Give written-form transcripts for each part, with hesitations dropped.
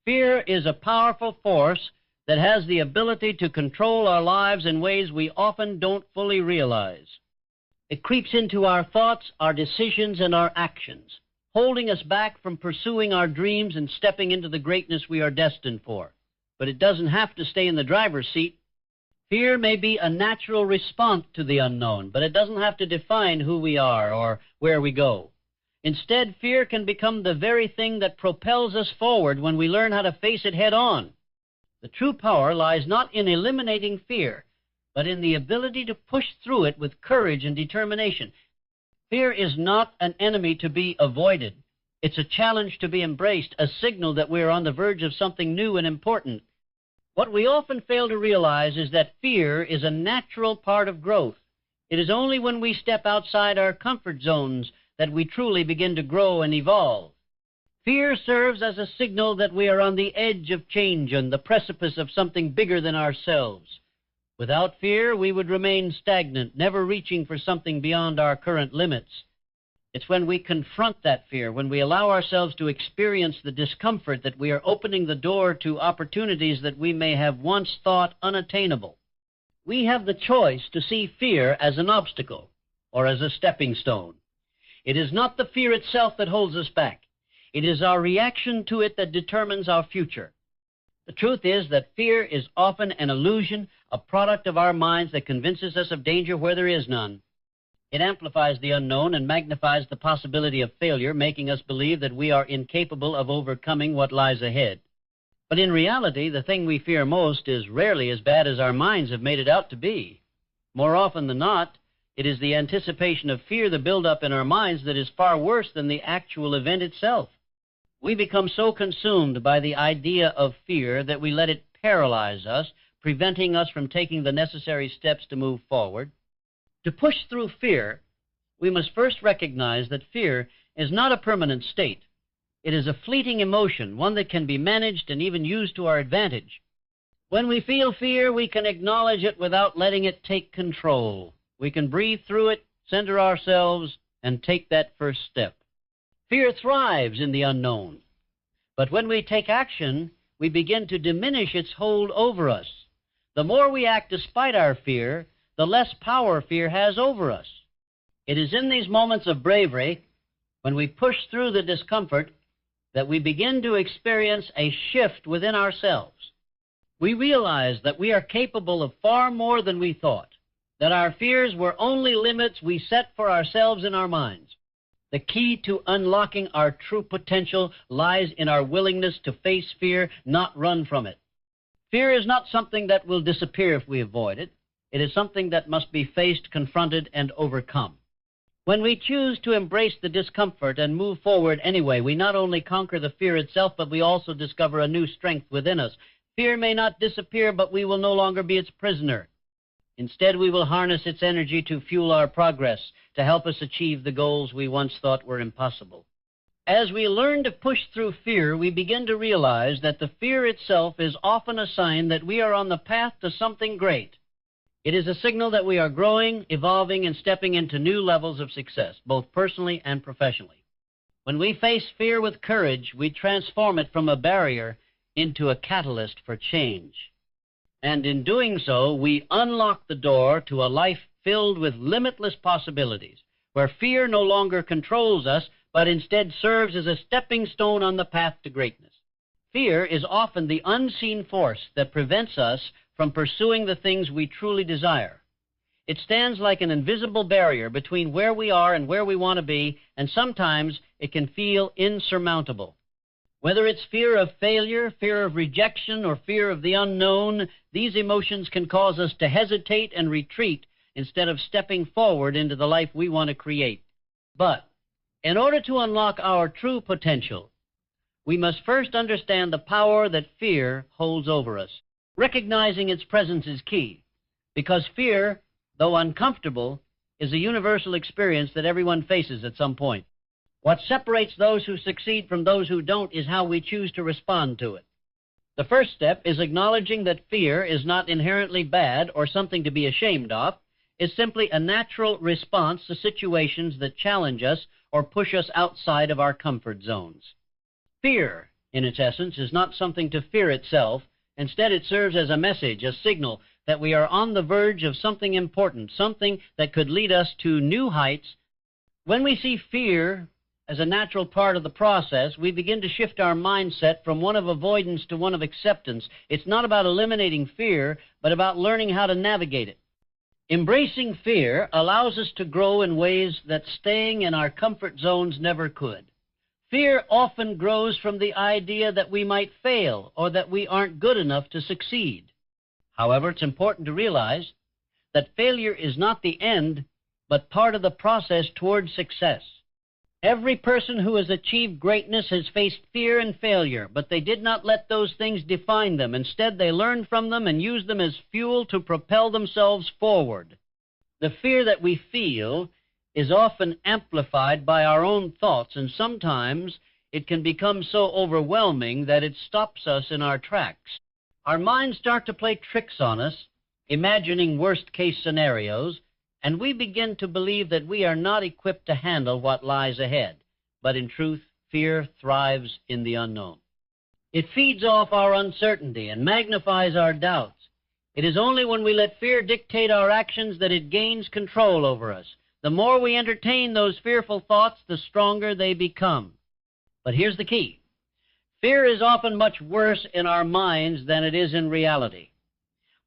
Fear is a powerful force that has the ability to control our lives in ways we often don't fully realize. It creeps into our thoughts, our decisions, and our actions, holding us back from pursuing our dreams and stepping into the greatness we are destined for. But it doesn't have to stay in the driver's seat. Fear may be a natural response to the unknown, but it doesn't have to define who we are or where we go. Instead, fear can become the very thing that propels us forward when we learn how to face it head on. The true power lies not in eliminating fear, but in the ability to push through it with courage and determination. Fear is not an enemy to be avoided. It's a challenge to be embraced, a signal that we are on the verge of something new and important. What we often fail to realize is that fear is a natural part of growth. It is only when we step outside our comfort zones that we truly begin to grow and evolve. Fear serves as a signal that we are on the edge of change and the precipice of something bigger than ourselves. Without fear, we would remain stagnant, never reaching for something beyond our current limits. It's when we confront that fear, when we allow ourselves to experience the discomfort, that we are opening the door to opportunities that we may have once thought unattainable. We have the choice to see fear as an obstacle or as a stepping stone. It is not the fear itself that holds us back. It is our reaction to it that determines our future. The truth is that fear is often an illusion, a product of our minds that convinces us of danger where there is none. It amplifies the unknown and magnifies the possibility of failure, making us believe that we are incapable of overcoming what lies ahead. But in reality, the thing we fear most is rarely as bad as our minds have made it out to be. More often than not, it is the anticipation of fear, the buildup in our minds, that is far worse than the actual event itself. We become so consumed by the idea of fear that we let it paralyze us, preventing us from taking the necessary steps to move forward. To push through fear, we must first recognize that fear is not a permanent state. It is a fleeting emotion, one that can be managed and even used to our advantage. When we feel fear, we can acknowledge it without letting it take control. We can breathe through it, center ourselves, and take that first step. Fear thrives in the unknown. But when we take action, we begin to diminish its hold over us. The more we act despite our fear, the less power fear has over us. It is in these moments of bravery, when we push through the discomfort, that we begin to experience a shift within ourselves. We realize that we are capable of far more than we thought, that our fears were only limits we set for ourselves in our minds. The key to unlocking our true potential lies in our willingness to face fear, not run from it. Fear is not something that will disappear if we avoid it. It is something that must be faced, confronted, and overcome. When we choose to embrace the discomfort and move forward anyway, we not only conquer the fear itself, but we also discover a new strength within us. Fear may not disappear, but we will no longer be its prisoner. Instead, we will harness its energy to fuel our progress, to help us achieve the goals we once thought were impossible. As we learn to push through fear, we begin to realize that the fear itself is often a sign that we are on the path to something great. It is a signal that we are growing, evolving, and stepping into new levels of success, both personally and professionally. When we face fear with courage, we transform it from a barrier into a catalyst for change. And in doing so, we unlock the door to a life filled with limitless possibilities, where fear no longer controls us, but instead serves as a stepping stone on the path to greatness. Fear is often the unseen force that prevents us from pursuing the things we truly desire. It stands like an invisible barrier between where we are and where we want to be, and sometimes it can feel insurmountable. Whether it's fear of failure, fear of rejection, or fear of the unknown, these emotions can cause us to hesitate and retreat instead of stepping forward into the life we want to create. But in order to unlock our true potential, we must first understand the power that fear holds over us. Recognizing its presence is key, because fear, though uncomfortable, is a universal experience that everyone faces at some point. What separates those who succeed from those who don't is how we choose to respond to it. The first step is acknowledging that fear is not inherently bad or something to be ashamed of. It's simply a natural response to situations that challenge us or push us outside of our comfort zones. Fear in its essence, is not something to fear itself. Instead, it serves as a message, a signal that we are on the verge of something important, something that could lead us to new heights. When we see fear as a natural part of the process, we begin to shift our mindset from one of avoidance to one of acceptance. It's not about eliminating fear, but about learning how to navigate it. Embracing fear allows us to grow in ways that staying in our comfort zones never could. Fear often grows from the idea that we might fail or that we aren't good enough to succeed. However, it's important to realize that failure is not the end, but part of the process toward success. Every person who has achieved greatness has faced fear and failure, but they did not let those things define them. Instead, they learned from them and used them as fuel to propel themselves forward. The fear that we feel is often amplified by our own thoughts, and sometimes it can become so overwhelming that it stops us in our tracks. Our minds start to play tricks on us, imagining worst-case scenarios, and we begin to believe that we are not equipped to handle what lies ahead. But in truth, fear thrives in the unknown. It feeds off our uncertainty and magnifies our doubts. It is only when we let fear dictate our actions that it gains control over us. The more we entertain those fearful thoughts, the stronger they become. But here's the key. Fear is often much worse in our minds than it is in reality.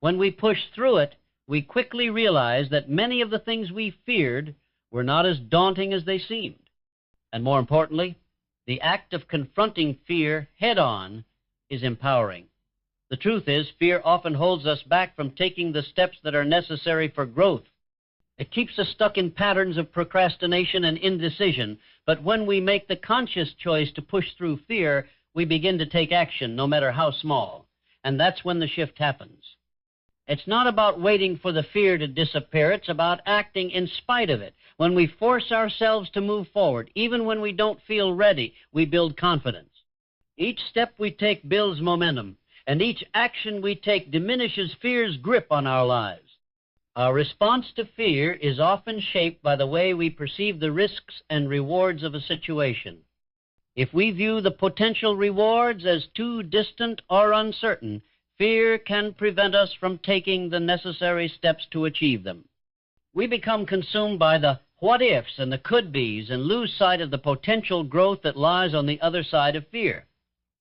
When we push through it, we quickly realize that many of the things we feared were not as daunting as they seemed. And more importantly, the act of confronting fear head-on is empowering. The truth is, fear often holds us back from taking the steps that are necessary for growth. It keeps us stuck in patterns of procrastination and indecision, but when we make the conscious choice to push through fear, we begin to take action, no matter how small, and that's when the shift happens. It's not about waiting for the fear to disappear, it's about acting in spite of it. When we force ourselves to move forward, even when we don't feel ready, we build confidence. Each step we take builds momentum, and each action we take diminishes fear's grip on our lives. Our response to fear is often shaped by the way we perceive the risks and rewards of a situation. If we view the potential rewards as too distant or uncertain, fear can prevent us from taking the necessary steps to achieve them. We become consumed by the what-ifs and the could-bes and lose sight of the potential growth that lies on the other side of fear.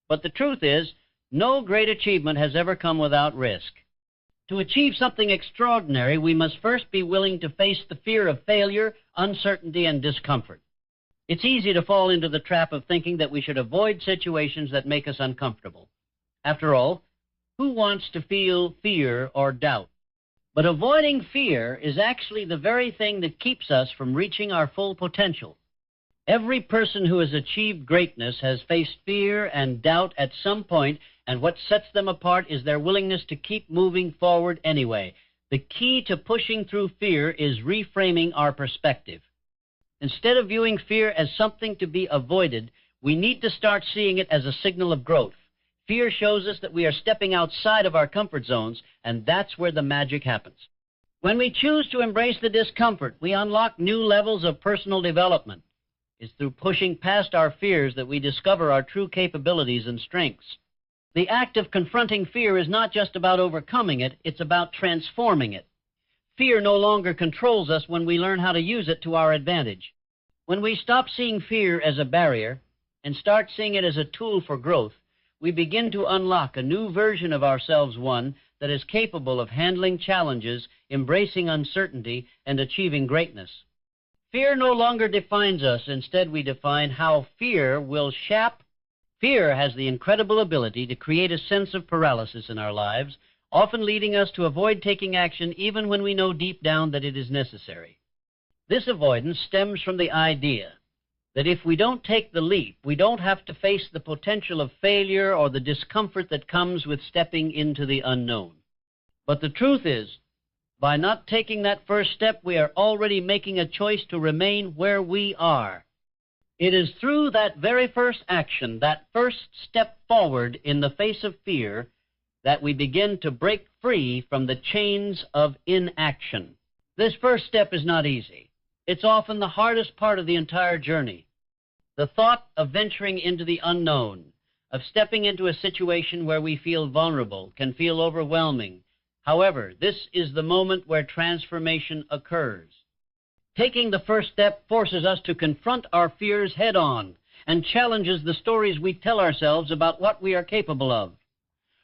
But the truth is, no great achievement has ever come without risk. To achieve something extraordinary, we must first be willing to face the fear of failure, uncertainty, and discomfort. It's easy to fall into the trap of thinking that we should avoid situations that make us uncomfortable. After all, who wants to feel fear or doubt? But avoiding fear is actually the very thing that keeps us from reaching our full potential. Every person who has achieved greatness has faced fear and doubt at some point, and what sets them apart is their willingness to keep moving forward anyway. The key to pushing through fear is reframing our perspective. Instead of viewing fear as something to be avoided, we need to start seeing it as a signal of growth. Fear shows us that we are stepping outside of our comfort zones, and that's where the magic happens. When we choose to embrace the discomfort, we unlock new levels of personal development. It's through pushing past our fears that we discover our true capabilities and strengths. The act of confronting fear is not just about overcoming it, it's about transforming it. Fear no longer controls us when we learn how to use it to our advantage. When we stop seeing fear as a barrier and start seeing it as a tool for growth, we begin to unlock a new version of ourselves, one that is capable of handling challenges, embracing uncertainty, and achieving greatness. Fear no longer defines us. Instead, we define how fear will shape. Fear has the incredible ability to create a sense of paralysis in our lives, often leading us to avoid taking action even when we know deep down that it is necessary. This avoidance stems from the idea that if we don't take the leap, we don't have to face the potential of failure or the discomfort that comes with stepping into the unknown. But the truth is, by not taking that first step, we are already making a choice to remain where we are. It is through that very first action, that first step forward in the face of fear, that we begin to break free from the chains of inaction. This first step is not easy. It's often the hardest part of the entire journey. The thought of venturing into the unknown, of stepping into a situation where we feel vulnerable, can feel overwhelming. However, this is the moment where transformation occurs. Taking the first step forces us to confront our fears head-on and challenges the stories we tell ourselves about what we are capable of.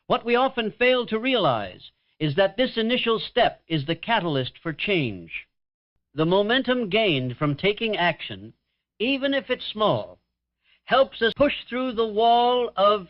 What we often fail to realize is that this initial step is the catalyst for change. The momentum gained from taking action, even if it's small, helps us push through the wall of